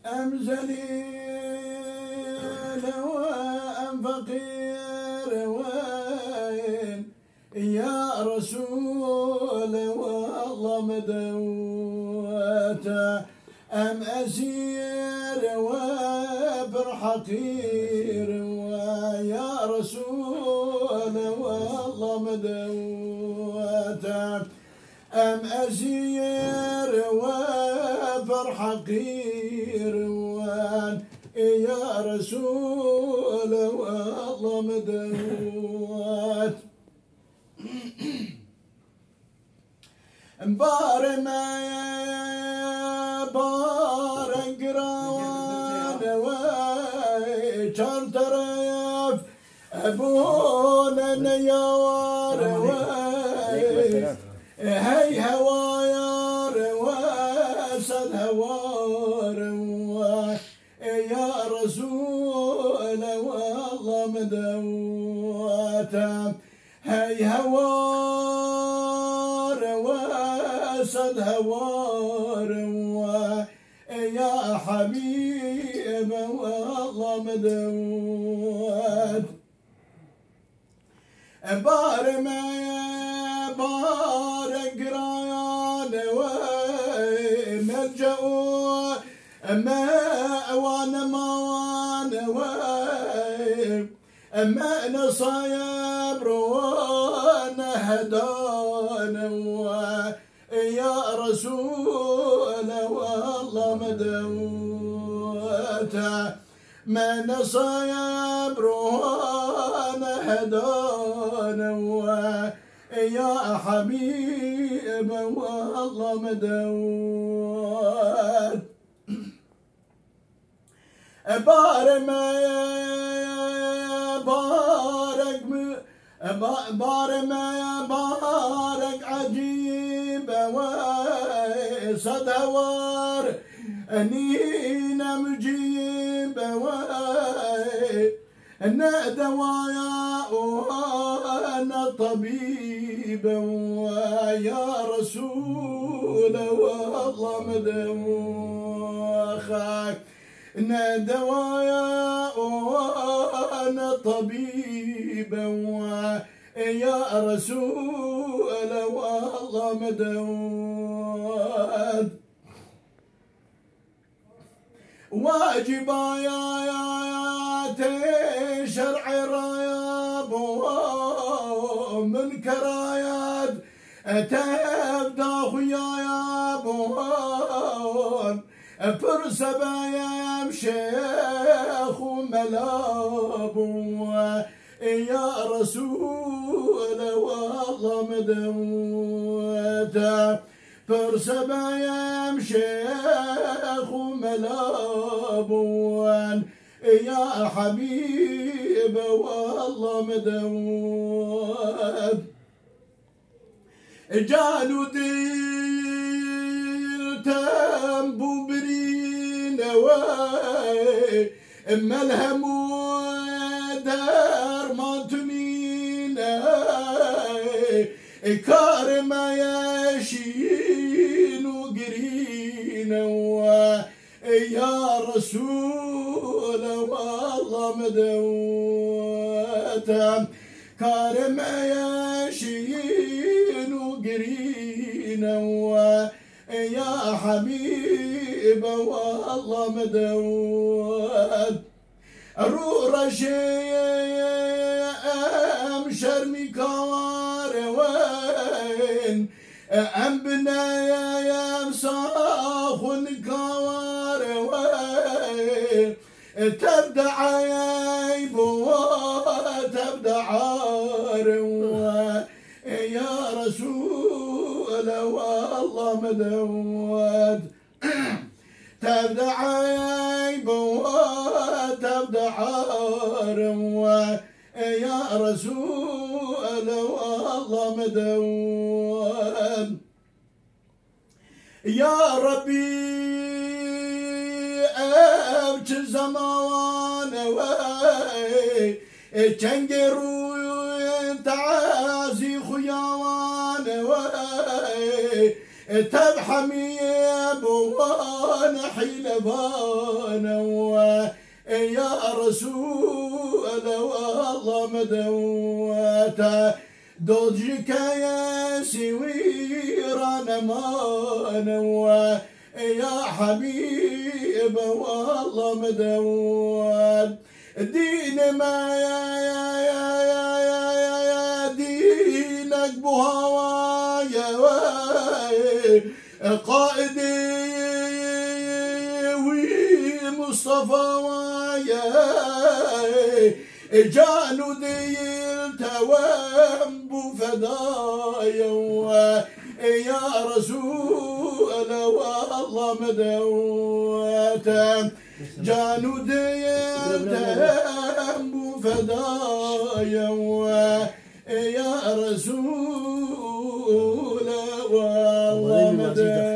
أم زليل وأم فقير وين يا رسول والله مدوته أم أسير وبر حقير ويا رسول والله مدوته أم أسير وبر حقير وان يا رسول والله مدوت بار ما بارك روان وشرط ريف أبونا نيار هي هوايار واسد هوار يا رسول والله مدوته هي هوار واسد هوار يا حبيب والله مدوت بار ما بارك رايان وملجأوا مأوان موان ما نصايب روانا هدان يا رسول والله مدوته ما نصايب روانا هدان يا حبيب والله مدوت بار ما بارك عجيب وصدوار أنينا مجيب أنا دوايا وأنا طبيب ويا رسول والله مدوخك أنا دوايا وأنا طبيب يا رسول والله مدوخ واجب يا شرع رايب من كرايات تبدا خيايا بون فرس بايم شيخ ملاب يا رسول والله مدوته فرس بايم شيخ ملابون يا حبيب والله مدوت جالو دير تنبو برين ملهم دار ما تنين كارم يشين وقرين يا رسول والله مدوته كارم يشين وقرين يا حبيب والله مدوت رورشي أم شرمي كوار وين أم بنايا يا صاخن كوار وين تبدأ عيب وتبدأ عار يا رسول والله مدود تبدأ عيب وتبدأ عار يا رسول والله مدود يا ربي أبج زمان تنقروا تعازي خيوان تبحمي وانا حلفانا يا رسول الله مدوتا دوجك يا سويران مانا يا حبيب والله مدوت دين ما يا دينك بهوايا قائدي ومصطفى ويا جانو ديلت وانبو فدايا يا رسول والله مدوت جانو ديلت وانبو فدايا يا رسول والله مدوت